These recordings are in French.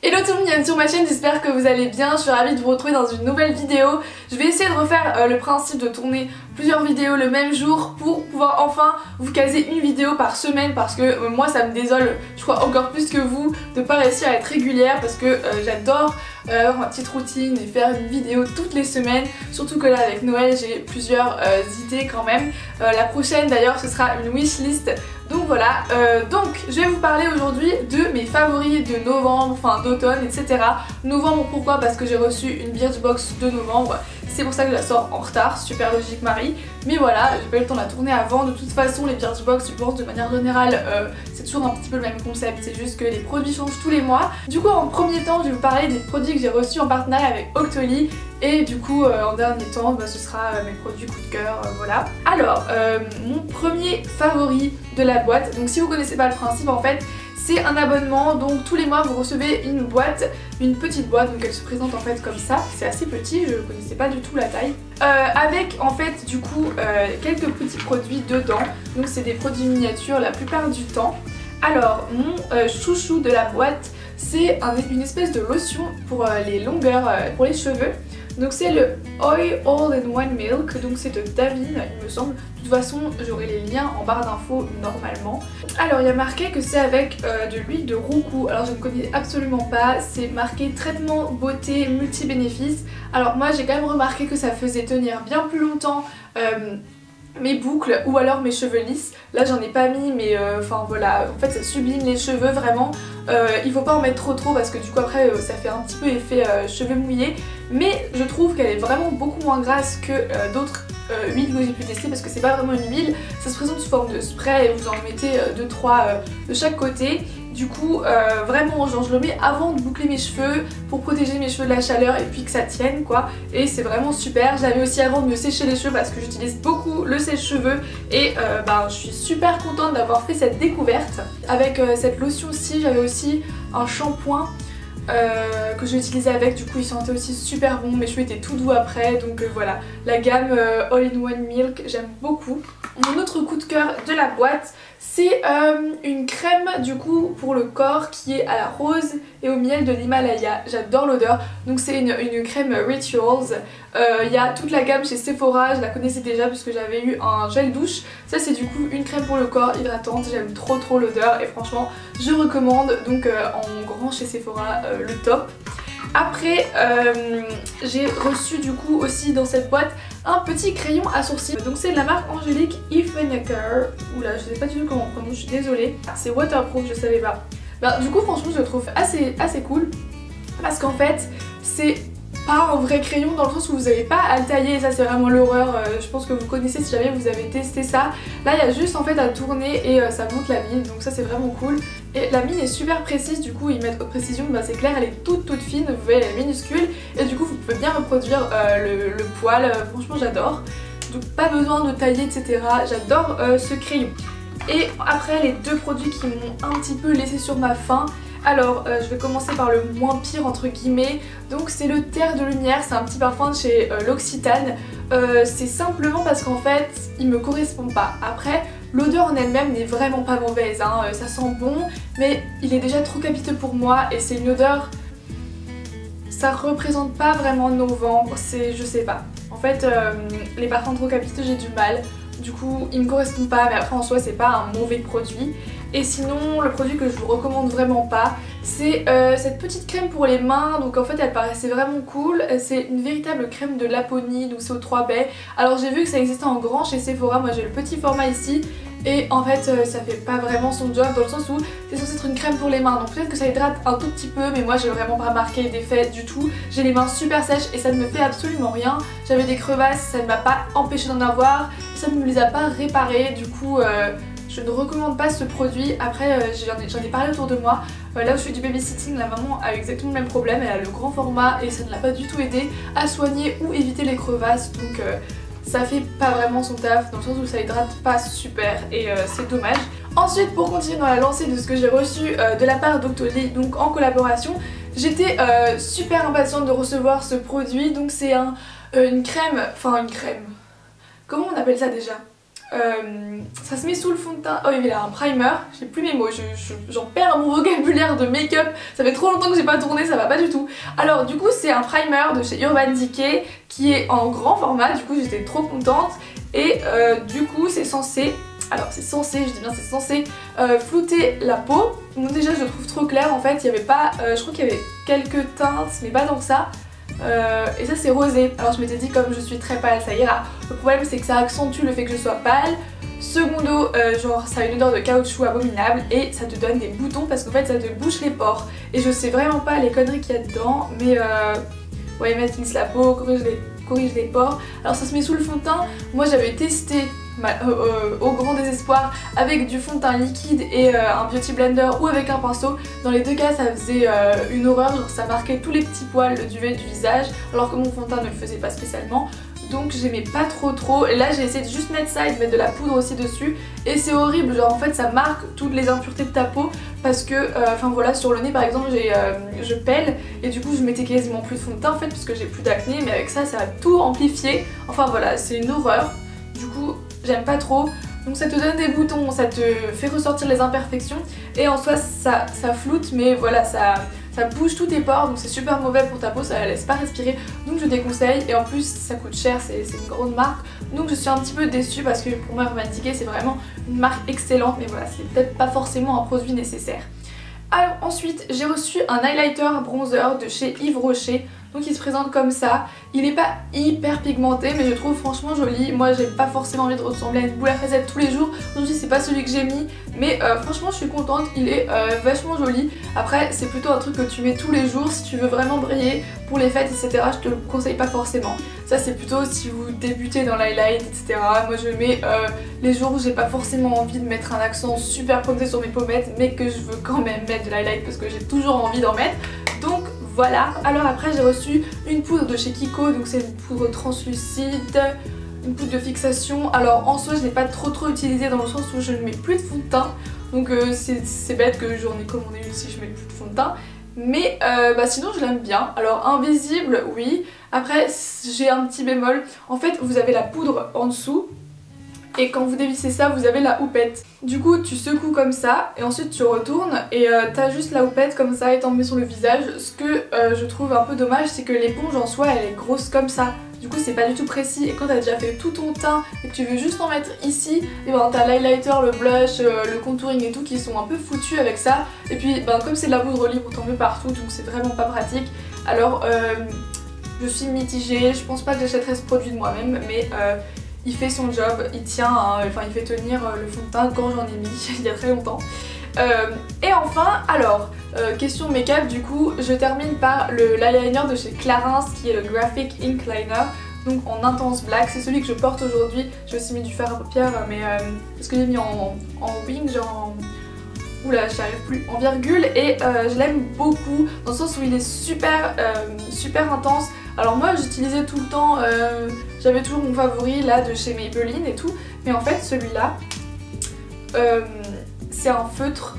Hello tout le monde, bienvenue sur ma chaîne, j'espère que vous allez bien, je suis ravie de vous retrouver dans une nouvelle vidéo. Je vais essayer de refaire le principe de tourner plusieurs vidéos le même jour pour pouvoir enfin vous caser une vidéo par semaine parce que moi ça me désole, je crois encore plus que vous, de pas réussir à être régulière parce que j'adore avoir ma petite routine et faire une vidéo toutes les semaines, surtout que là avec Noël j'ai plusieurs idées quand même. La prochaine d'ailleurs ce sera une wishlist. Donc voilà, donc je vais vous parler aujourd'hui de mes favoris de novembre, enfin d'automne, etc. Novembre pourquoi? Parce que j'ai reçu une Birchbox de novembre, c'est pour ça que je la sors en retard, super logique Marie. Mais voilà, j'ai pas eu le temps de la tourner avant, de toute façon les Birchbox je pense de manière générale c'est toujours un petit peu le même concept, c'est juste que les produits changent tous les mois. Du coup en premier temps je vais vous parler des produits que j'ai reçus en partenariat avec Octoly. Et du coup en dernier temps ce sera mes produits coup de cœur, voilà. Alors mon premier favori de la boîte, donc si vous connaissez pas le principe en fait c'est un abonnement, donc tous les mois vous recevez une boîte, une petite boîte, donc elle se présente en fait comme ça, c'est assez petit, je connaissais pas du tout la taille, avec en fait du coup quelques petits produits dedans, donc c'est des produits miniatures la plupart du temps. Alors mon chouchou de la boîte c'est une espèce de lotion pour les longueurs, pour les cheveux. Donc c'est le Oil All-in-One Milk, donc c'est de Davines il me semble. De toute façon j'aurai les liens en barre d'infos normalement. Alors il y a marqué que c'est avec de l'huile de roucou, alors je ne connais absolument pas, c'est marqué traitement beauté multi-bénéfices. Alors moi j'ai quand même remarqué que ça faisait tenir bien plus longtemps mes boucles ou alors mes cheveux lisses. Là j'en ai pas mis mais enfin voilà, en fait ça sublime les cheveux vraiment. Il faut pas en mettre trop parce que du coup après ça fait un petit peu effet cheveux mouillés. Mais je trouve qu'elle est vraiment beaucoup moins grasse que d'autres huiles que j'ai pu tester parce que c'est pas vraiment une huile. Ça se présente sous forme de spray et vous en mettez 2-3 de chaque côté. Du coup vraiment genre je le mets avant de boucler mes cheveux pour protéger mes cheveux de la chaleur et puis que ça tienne quoi. Et c'est vraiment super. J'avais aussi avant de me sécher les cheveux parce que j'utilise beaucoup le sèche-cheveux. Et je suis super contente d'avoir fait cette découverte. Avec cette lotion-ci j'avais aussi un shampoing que j'ai utilisé avec, du coup il sentait aussi super bon, mes cheveux étaient tout doux après, donc voilà, la gamme All-in-One Milk j'aime beaucoup. Mon autre coup de cœur de la boîte c'est une crème du coup pour le corps qui est à la rose et au miel de l'Himalaya, j'adore l'odeur, donc c'est une crème Rituals. Il y a toute la gamme chez Sephora, je la connaissais déjà puisque j'avais eu un gel douche. Ça c'est du coup une crème pour le corps hydratante, j'aime trop l'odeur et franchement je recommande, donc en grand chez Sephora le top. Après j'ai reçu du coup aussi dans cette boîte un petit crayon à sourcils, donc c'est de la marque Angélique Ifenecker, oula je sais pas du tout comment on prononce, je suis désolée, c'est waterproof, je savais pas. Du coup franchement je le trouve assez cool parce qu'en fait c'est pas un vrai crayon dans le sens où vous n'avez pas à le tailler et ça c'est vraiment l'horreur, je pense que vous connaissez si jamais vous avez testé ça. Là il y a juste en fait à tourner et ça monte la mine, donc ça c'est vraiment cool. Et la mine est super précise, du coup ils mettent haute précision, c'est clair, elle est toute fine, vous voyez elle est minuscule et du coup vous pouvez bien reproduire le poil, franchement j'adore. Donc pas besoin de tailler etc, j'adore ce crayon. Et après les deux produits qui m'ont un petit peu laissé sur ma faim. Alors je vais commencer par le moins pire entre guillemets, donc c'est le Terre de Lumière, c'est un petit parfum de chez L'Occitane. C'est simplement parce qu'en fait il me correspond pas. Après l'odeur en elle-même n'est vraiment pas mauvaise, hein. Ça sent bon mais il est déjà trop capiteux pour moi et c'est une odeur, ça représente pas vraiment novembre, c'est je sais pas. En fait les parfums trop capiteux j'ai du mal, du coup il me correspond pas mais après en soi c'est pas un mauvais produit. Et sinon le produit que je vous recommande vraiment pas c'est cette petite crème pour les mains, donc en fait elle paraissait vraiment cool, c'est une véritable crème de Laponie, donc c'est aux 3 baies. Alors j'ai vu que ça existait en grand chez Sephora, moi j'ai le petit format ici et en fait ça fait pas vraiment son job dans le sens où c'est censé être une crème pour les mains, donc peut-être que ça hydrate un tout petit peu mais moi j'ai vraiment pas remarqué d'effet du tout. J'ai les mains super sèches et ça ne me fait absolument rien, j'avais des crevasses, ça ne m'a pas empêché d'en avoir, ça ne me les a pas réparées, du coup je ne recommande pas ce produit. Après j'en ai parlé autour de moi, là où je fais du babysitting la maman a exactement le même problème, elle a le grand format et ça ne l'a pas du tout aidé à soigner ou éviter les crevasses, donc ça fait pas vraiment son taf dans le sens où ça hydrate pas super et c'est dommage. Ensuite pour continuer dans la lancée de ce que j'ai reçu de la part d'Octoly, donc en collaboration, j'étais super impatiente de recevoir ce produit, donc c'est une crème, comment on appelle ça déjà? ça se met sous le fond de teint. Oh, il a un primer, j'ai plus mes mots, j'en perds mon vocabulaire de make-up. Ça fait trop longtemps que j'ai pas tourné, ça va pas du tout. Alors du coup c'est un primer de chez Urban Decay qui est en grand format, du coup j'étais trop contente. Et du coup c'est censé, alors c'est censé, je dis bien c'est censé flouter la peau. Donc déjà je le trouve trop clair en fait, il y avait pas, je crois qu'il y avait quelques teintes mais pas tant que ça. Et ça c'est rosé, alors je m'étais dit comme je suis très pâle ça ira. Le problème c'est que ça accentue le fait que je sois pâle. Secondo, genre ça a une odeur de caoutchouc abominable et ça te donne des boutons parce qu'en fait ça te bouche les pores. Et je sais vraiment pas les conneries qu'il y a dedans, mais ouais, matince la peau, corrige les pores. Alors ça se met sous le fond de teint. Moi j'avais testé au grand désespoir avec du fond de teint liquide et un beauty blender ou avec un pinceau. Dans les deux cas ça faisait une horreur, genre ça marquait tous les petits poils, le duvet du visage, alors que mon fond de teint ne le faisait pas spécialement. Donc j'aimais pas trop. Et là j'ai essayé de juste mettre ça et de mettre de la poudre aussi dessus. Et c'est horrible, genre en fait ça marque toutes les impuretés de ta peau. Parce que, enfin voilà, sur le nez par exemple je pèle. Et du coup je mettais quasiment plus de fond de teint en fait, parce que j'ai plus d'acné. Mais avec ça ça a tout amplifié. Enfin voilà, c'est une horreur. Du coup j'aime pas trop. Donc ça te donne des boutons, ça te fait ressortir les imperfections. Et en soi ça floute, mais voilà, ça bouge tous tes pores, donc c'est super mauvais pour ta peau, ça la laisse pas respirer, donc je déconseille. Et en plus ça coûte cher, c'est une grande marque, donc je suis un petit peu déçue parce que pour moi Urban Decay c'est vraiment une marque excellente, mais voilà, c'est peut-être pas forcément un produit nécessaire. Alors ensuite j'ai reçu un highlighter bronzer de chez Yves Rocher. Donc il se présente comme ça, il n'est pas hyper pigmenté mais je trouve franchement joli. Moi j'ai pas forcément envie de ressembler à une boule à facettes tous les jours, aujourd'hui c'est pas celui que j'ai mis, mais franchement je suis contente, il est vachement joli. Après c'est plutôt un truc que tu mets tous les jours si tu veux vraiment briller pour les fêtes etc, je te le conseille pas forcément. Ça c'est plutôt si vous débutez dans l'highlight etc. Moi je le mets les jours où j'ai pas forcément envie de mettre un accent super pointé sur mes pommettes mais que je veux quand même mettre de l'highlight parce que j'ai toujours envie d'en mettre. Donc voilà. Alors après j'ai reçu une poudre de chez Kiko, donc c'est une poudre translucide, une poudre de fixation. Alors en soi je l'ai pas trop utilisée dans le sens où je ne mets plus de fond de teint. Donc c'est bête que j'en ai commandé une si je mets plus de fond de teint. Mais sinon je l'aime bien. Alors invisible oui. Après j'ai un petit bémol. En fait vous avez la poudre en dessous. Et quand vous dévissez ça, vous avez la houppette. Du coup, tu secoues comme ça et ensuite tu retournes et t'as juste la houppette comme ça et t'en mets sur le visage. Ce que je trouve un peu dommage, c'est que l'éponge en soi, elle est grosse comme ça. Du coup, c'est pas du tout précis et quand t'as déjà fait tout ton teint et que tu veux juste en mettre ici, et ben t'as l'highlighter, le blush, le contouring et tout qui sont un peu foutus avec ça. Et puis, comme c'est de la poudre libre, t'en mets partout, donc c'est vraiment pas pratique. Alors, je suis mitigée. Je pense pas que j'achèterais ce produit de moi-même, mais il fait son job, il tient, hein, enfin il fait tenir le fond de teint quand j'en ai mis il y a très longtemps. Et enfin, alors, question make-up du coup, je termine par l'eyeliner de chez Clarins qui est le Graphic Ink Liner. Donc en intense black, c'est celui que je porte aujourd'hui. J'ai aussi mis du fard à paupières, mais parce que j'ai mis en wing, genre en... Oula, j'y arrive plus, en virgule, et je l'aime beaucoup dans le sens où il est super intense. Alors moi j'utilisais tout le temps, j'avais toujours mon favori là de chez Maybelline et tout, mais en fait celui-là c'est un feutre.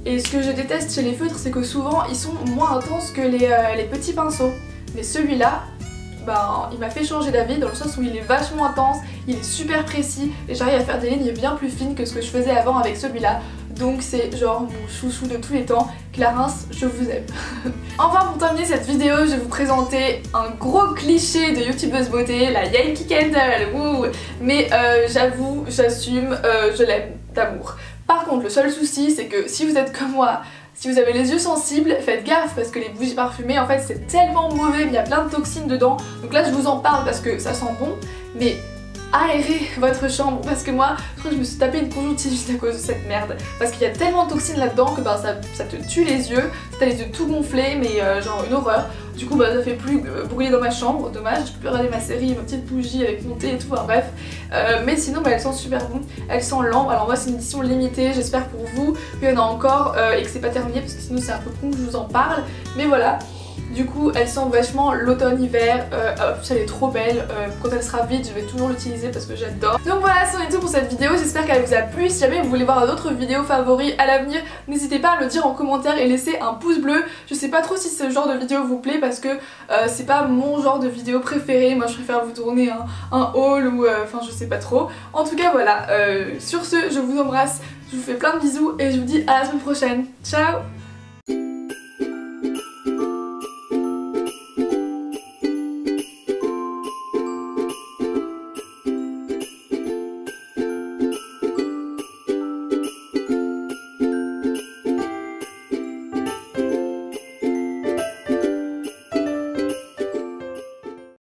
Et ce que je déteste chez les feutres, c'est que souvent ils sont moins intenses que les petits pinceaux. Mais celui-là, il m'a fait changer d'avis dans le sens où il est vachement intense, il est super précis et j'arrive à faire des lignes bien plus fines que ce que je faisais avant avec celui-là. Donc c'est genre mon chouchou de tous les temps. Clarins, je vous aime. Enfin pour terminer cette vidéo, je vais vous présenter un gros cliché de youtubeuse beauté, la Yankee Candle. Wouh. Mais j'avoue, j'assume, je l'aime d'amour. Par contre le seul souci c'est que si vous êtes comme moi, si vous avez les yeux sensibles, faites gaffe parce que les bougies parfumées en fait c'est tellement mauvais, il y a plein de toxines dedans. Donc là je vous en parle parce que ça sent bon, mais aérez votre chambre parce que moi je crois que je me suis tapé une conjonctivite à cause de cette merde parce qu'il y a tellement de toxines là-dedans que ça te tue les yeux, t'as les yeux tout gonflés mais genre une horreur. Du coup ça fait plus brûler dans ma chambre, dommage, je peux plus regarder ma série, ma petite bougie avec mon thé et tout, enfin bref. Mais sinon elles sentent super bon, elles sentent l'ambre. Alors moi c'est une édition limitée, j'espère pour vous qu'il y en a encore et que c'est pas terminé parce que sinon c'est un peu con que je vous en parle. Mais voilà. Du coup elle sent vachement l'automne-hiver, elle est trop belle, quand elle sera vide je vais toujours l'utiliser parce que j'adore. Donc voilà, c'en est tout pour cette vidéo, j'espère qu'elle vous a plu. Si jamais vous voulez voir d'autres vidéos favoris à l'avenir, n'hésitez pas à me le dire en commentaire et laisser un pouce bleu. Je sais pas trop si ce genre de vidéo vous plaît parce que c'est pas mon genre de vidéo préféré, moi je préfère vous tourner un haul ou enfin je sais pas trop. En tout cas voilà, sur ce je vous embrasse, je vous fais plein de bisous et je vous dis à la semaine prochaine. Ciao.